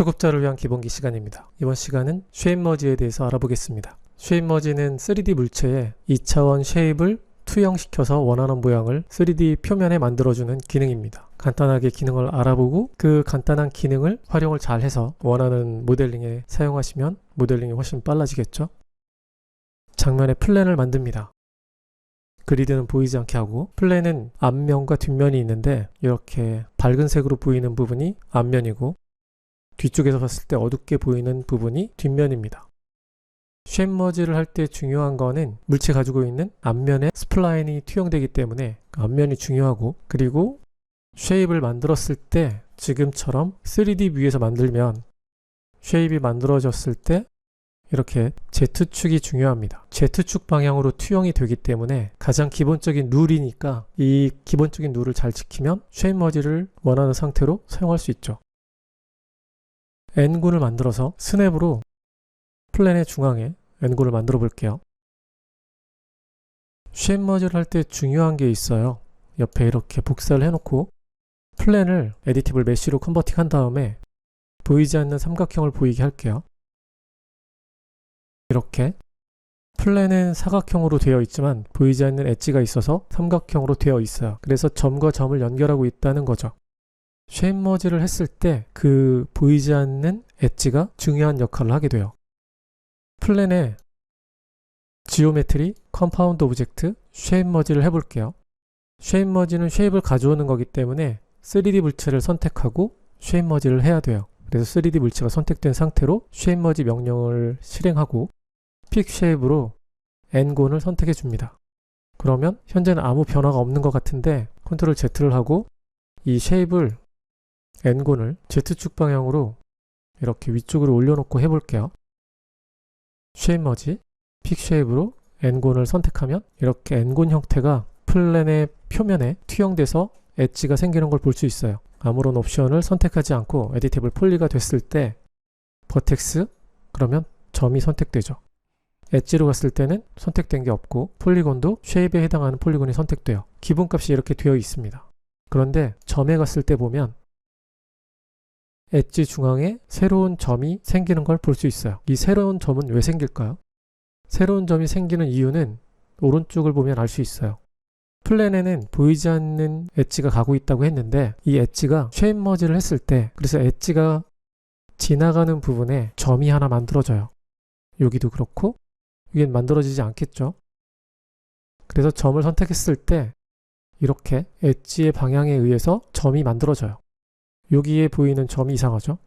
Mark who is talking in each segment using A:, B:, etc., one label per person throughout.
A: 초급자를 위한 기본기 시간입니다. 이번 시간은 쉐입 머지에 대해서 알아보겠습니다. 쉐입 머지는 3D 물체에 2차원 쉐입을 투영시켜서 원하는 모양을 3D 표면에 만들어주는 기능입니다. 간단하게 기능을 알아보고 그 간단한 기능을 활용을 잘 해서 원하는 모델링에 사용하시면 모델링이 훨씬 빨라지겠죠. 장면에 플랜을 만듭니다. 그리드는 보이지 않게 하고, 플랜은 앞면과 뒷면이 있는데 이렇게 밝은 색으로 보이는 부분이 앞면이고 뒤쪽에서 봤을 때 어둡게 보이는 부분이 뒷면입니다. 쉐입 머지를 할 때 중요한 거는 물체 가지고 있는 앞면에 스플라인이 투영되기 때문에 앞면이 중요하고, 그리고 쉐입을 만들었을 때 지금처럼 3D 뷰에서 만들면 쉐입이 만들어졌을 때 이렇게 Z축이 중요합니다. Z축 방향으로 투영이 되기 때문에 가장 기본적인 룰이니까 이 기본적인 룰을 잘 지키면 쉐입 머지를 원하는 상태로 사용할 수 있죠. N군을 만들어서 스냅으로 플랜의 중앙에 N군을 만들어 볼게요. 쉐입 머지를 할 때 중요한 게 있어요. 옆에 이렇게 복사를 해놓고 플랜을 에디티블 메쉬로 컨버팅 한 다음에 보이지 않는 삼각형을 보이게 할게요. 이렇게 플랜은 사각형으로 되어 있지만 보이지 않는 엣지가 있어서 삼각형으로 되어 있어요. 그래서 점과 점을 연결하고 있다는 거죠. 쉐입 머지를 했을 때 그 보이지 않는 엣지가 중요한 역할을 하게 돼요. 플랜에 지오메트리, 컴파운드 오브젝트, 쉐입 머지를 해볼게요. 쉐입 머지는 쉐입을 가져오는 거기 때문에 3D 물체를 선택하고 쉐입 머지를 해야 돼요. 그래서 3D 물체가 선택된 상태로 쉐입 머지 명령을 실행하고 픽 쉐입으로 N곤을 선택해 줍니다. 그러면 현재는 아무 변화가 없는 것 같은데 컨트롤 Z를 하고 이 쉐입을 N곤을 Z축 방향으로 이렇게 위쪽으로 올려놓고 해볼게요. 쉐입 머지, 픽 쉐입으로 N곤을 선택하면 이렇게 N곤 형태가 플랜의 표면에 투영돼서 엣지가 생기는 걸 볼 수 있어요. 아무런 옵션을 선택하지 않고 에디테이블 폴리가 됐을 때 버텍스, 그러면 점이 선택되죠. 엣지로 갔을 때는 선택된 게 없고 폴리곤도 쉐입에 해당하는 폴리곤이 선택돼요. 기본값이 이렇게 되어 있습니다. 그런데 점에 갔을 때 보면 엣지 중앙에 새로운 점이 생기는 걸 볼 수 있어요. 이 새로운 점은 왜 생길까요? 새로운 점이 생기는 이유는 오른쪽을 보면 알 수 있어요. 플랜에는 보이지 않는 엣지가 가고 있다고 했는데 이 엣지가 쉐입 머지를 했을 때, 그래서 엣지가 지나가는 부분에 점이 하나 만들어져요. 여기도 그렇고 여긴 만들어지지 않겠죠. 그래서 점을 선택했을 때 이렇게 엣지의 방향에 의해서 점이 만들어져요. 여기에 보이는 점이 이상하죠.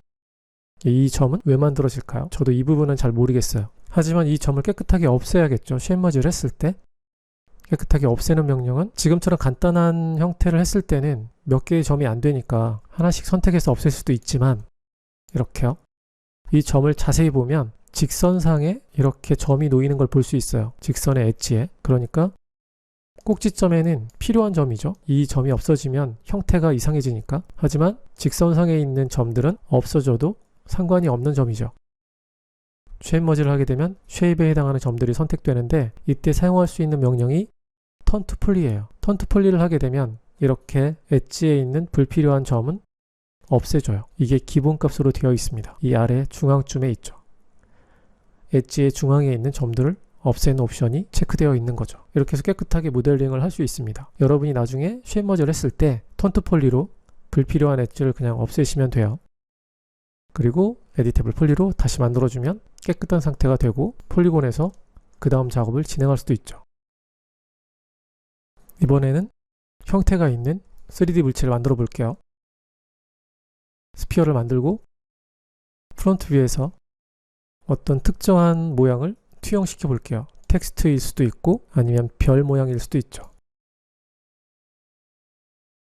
A: 이 점은 왜 만들어질까요? 저도 이 부분은 잘 모르겠어요. 하지만 이 점을 깨끗하게 없애야겠죠. 쉐입 머지를 했을 때 깨끗하게 없애는 명령은 지금처럼 간단한 형태를 했을 때는 몇 개의 점이 안 되니까 하나씩 선택해서 없앨 수도 있지만 이렇게요. 이 점을 자세히 보면 직선상에 이렇게 점이 놓이는 걸 볼 수 있어요. 직선의 엣지에. 그러니까 꼭지점에는 필요한 점이죠. 이 점이 없어지면 형태가 이상해지니까. 하지만 직선상에 있는 점들은 없어져도 상관이 없는 점이죠. 쉐입 머지를 하게 되면 쉐입에 해당하는 점들이 선택되는데 이때 사용할 수 있는 명령이 턴 투 폴리예요. 턴 투 폴리를 하게 되면 이렇게 엣지에 있는 불필요한 점은 없애줘요. 이게 기본값으로 되어 있습니다. 이 아래 중앙쯤에 있죠. 엣지의 중앙에 있는 점들을 없애는 옵션이 체크되어 있는 거죠. 이렇게 해서 깨끗하게 모델링을 할 수 있습니다. 여러분이 나중에 쉐입 머지를 했을 때 턴 투 폴리로 불필요한 엣지를 그냥 없애시면 돼요. 그리고 에디테이블 폴리로 다시 만들어주면 깨끗한 상태가 되고 폴리곤에서 그 다음 작업을 진행할 수도 있죠. 이번에는 형태가 있는 3D 물체를 만들어 볼게요. 스피어를 만들고 프론트 뷰에서 어떤 특정한 모양을 투영시켜 볼게요. 텍스트일 수도 있고 아니면 별 모양일 수도 있죠.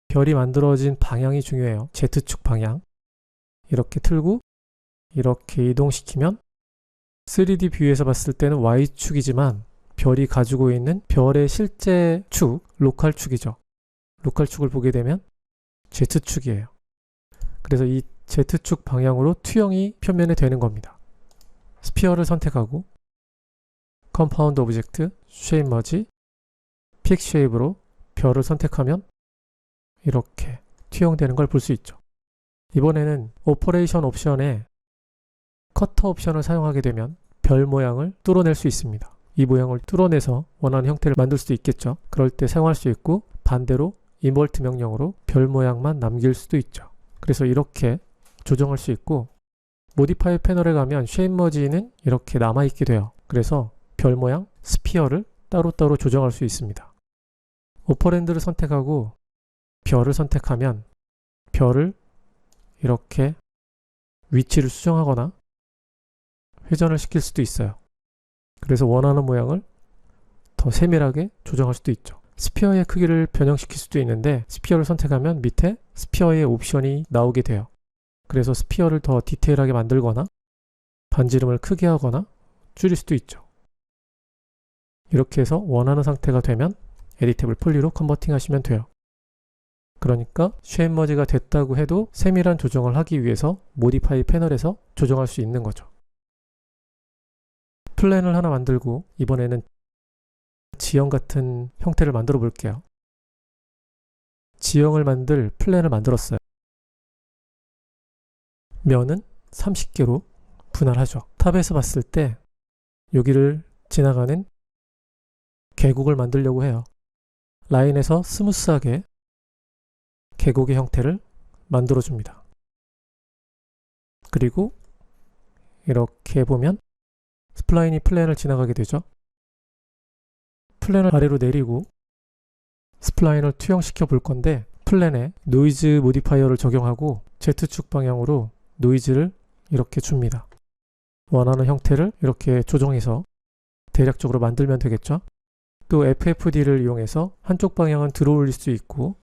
A: 별이 만들어진 방향이 중요해요. Z축 방향. 이렇게 틀고 이렇게 이동시키면 3D 뷰에서 봤을 때는 Y축이지만 별이 가지고 있는 별의 실제 축, 로컬 축이죠. 로컬 축을 보게 되면 Z축이에요. 그래서 이 Z축 방향으로 투영이 표면에 되는 겁니다. 스피어를 선택하고 컴파운드 오브젝트, 쉐입 머지, 픽 쉐입으로 별을 선택하면 이렇게 투영되는 걸 볼 수 있죠. 이번에는 오퍼레이션 옵션에 커터 옵션을 사용하게 되면 별 모양을 뚫어낼 수 있습니다. 이 모양을 뚫어내서 원하는 형태를 만들 수도 있겠죠. 그럴 때 사용할 수 있고, 반대로 인버트 명령으로 별 모양만 남길 수도 있죠. 그래서 이렇게 조정할 수 있고, 모디파이 패널에 가면 쉐입 머지는 이렇게 남아있게 돼요. 그래서 별 모양, 스피어를 따로따로 조정할 수 있습니다. 오퍼랜드를 선택하고 별을 선택하면 별을 이렇게 위치를 수정하거나 회전을 시킬 수도 있어요. 그래서 원하는 모양을 더 세밀하게 조정할 수도 있죠. 스피어의 크기를 변형시킬 수도 있는데, 스피어를 선택하면 밑에 스피어의 옵션이 나오게 돼요. 그래서 스피어를 더 디테일하게 만들거나 반지름을 크게 하거나 줄일 수도 있죠. 이렇게 해서 원하는 상태가 되면 에디테이블 폴리로 컨버팅 하시면 돼요. 그러니까 쉐입 머지가 됐다고 해도 세밀한 조정을 하기 위해서 모디파이 패널에서 조정할 수 있는 거죠. 플랜을 하나 만들고 이번에는 지형 같은 형태를 만들어 볼게요. 지형을 만들 플랜을 만들었어요. 면은 30개로 분할하죠. 탑에서 봤을 때 여기를 지나가는 계곡을 만들려고 해요. 라인에서 스무스하게 계곡의 형태를 만들어줍니다. 그리고 이렇게 보면 스플라인이 플랜을 지나가게 되죠. 플랜을 아래로 내리고 스플라인을 투영시켜 볼 건데, 플랜에 노이즈 모디파이어를 적용하고 Z축 방향으로 노이즈를 이렇게 줍니다. 원하는 형태를 이렇게 조정해서 대략적으로 만들면 되겠죠. 또 FFD를 이용해서 한쪽 방향은 들어 올릴 수 있고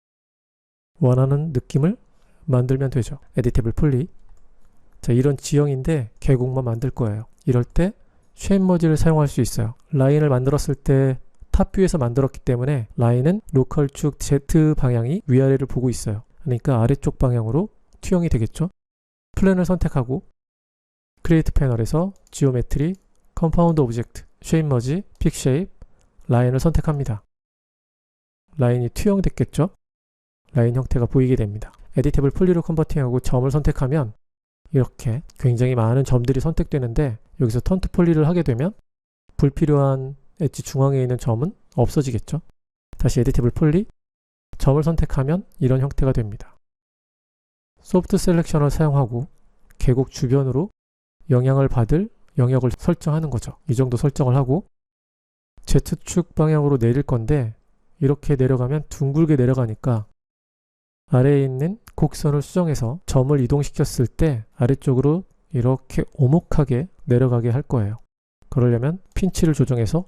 A: 원하는 느낌을 만들면 되죠. 에디테이블 폴리. 자, 이런 지형인데 계곡만 만들 거예요. 이럴 때 쉐입 머지를 사용할 수 있어요. 라인을 만들었을 때 탑뷰에서 만들었기 때문에 라인은 로컬 축 Z 방향이 위아래를 보고 있어요. 그러니까 아래쪽 방향으로 투영이 되겠죠. 플랜을 선택하고 크리에이트 패널에서 지오메트리, 컴파운드 오브젝트, 쉐입 머지, 픽 쉐입, 라인을 선택합니다. 라인이 투영됐겠죠. 라인 형태가 보이게 됩니다. 에디테이블 폴리로 컨버팅하고 점을 선택하면 이렇게 굉장히 많은 점들이 선택되는데, 여기서 턴 투 폴리를 하게 되면 불필요한 엣지 중앙에 있는 점은 없어지겠죠. 다시 에디테이블 폴리, 점을 선택하면 이런 형태가 됩니다. 소프트 셀렉션을 사용하고 계곡 주변으로 영향을 받을 영역을 설정하는 거죠. 이 정도 설정을 하고 Z축 방향으로 내릴 건데, 이렇게 내려가면 둥글게 내려가니까 아래에 있는 곡선을 수정해서 점을 이동시켰을 때 아래쪽으로 이렇게 오목하게 내려가게 할 거예요. 그러려면 핀치를 조정해서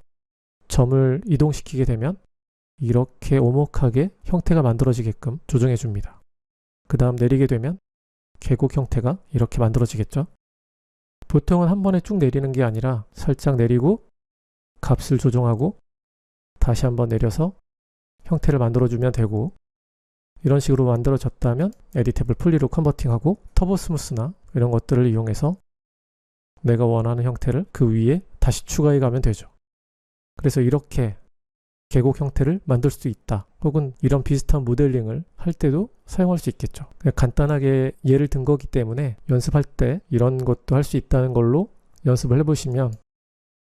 A: 점을 이동시키게 되면 이렇게 오목하게 형태가 만들어지게끔 조정해 줍니다. 그 다음 내리게 되면 계곡 형태가 이렇게 만들어지겠죠. 보통은 한 번에 쭉 내리는 게 아니라 살짝 내리고 값을 조정하고 다시 한번 내려서 형태를 만들어주면 되고, 이런 식으로 만들어졌다면 에디테이블 폴리로 컨버팅하고 터보 스무스나 이런 것들을 이용해서 내가 원하는 형태를 그 위에 다시 추가해 가면 되죠. 그래서 이렇게 계곡 형태를 만들 수 있다. 혹은 이런 비슷한 모델링을 할 때도 사용할 수 있겠죠. 그냥 간단하게 예를 든 거기 때문에 연습할 때 이런 것도 할 수 있다는 걸로 연습을 해보시면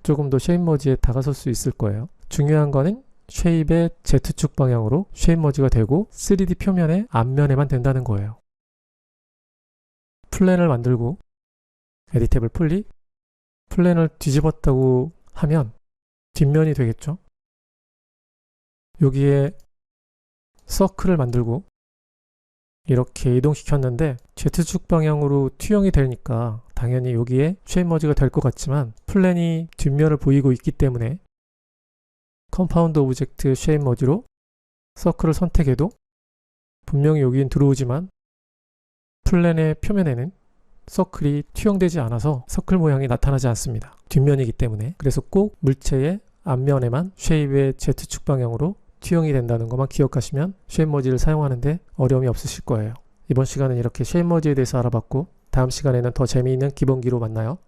A: 조금 더 쉐입 머지에 다가설 수 있을 거예요. 중요한 거는 쉐입의 Z축 방향으로 쉐입 머지가 되고 3D 표면의 앞면에만 된다는 거예요. 플랜을 만들고 에디테이블 폴리, 플랜을 뒤집었다고 하면 뒷면이 되겠죠. 여기에 서클을 만들고 이렇게 이동시켰는데 Z축 방향으로 투영이 되니까 당연히 여기에 쉐입 머지가 될 것 같지만, 플랜이 뒷면을 보이고 있기 때문에 컴파운드 오브젝트 쉐입 머지로 서클을 선택해도 분명히 여기는 들어오지만 플랜의 표면에는 서클이 투영되지 않아서 서클 모양이 나타나지 않습니다. 뒷면이기 때문에. 그래서 꼭 물체의 앞면에만 쉐입의 Z축 방향으로 투영이 된다는 것만 기억하시면 쉐입 머지를 사용하는데 어려움이 없으실 거예요. 이번 시간은 이렇게 쉐입 머지에 대해서 알아봤고, 다음 시간에는 더 재미있는 기본기로 만나요.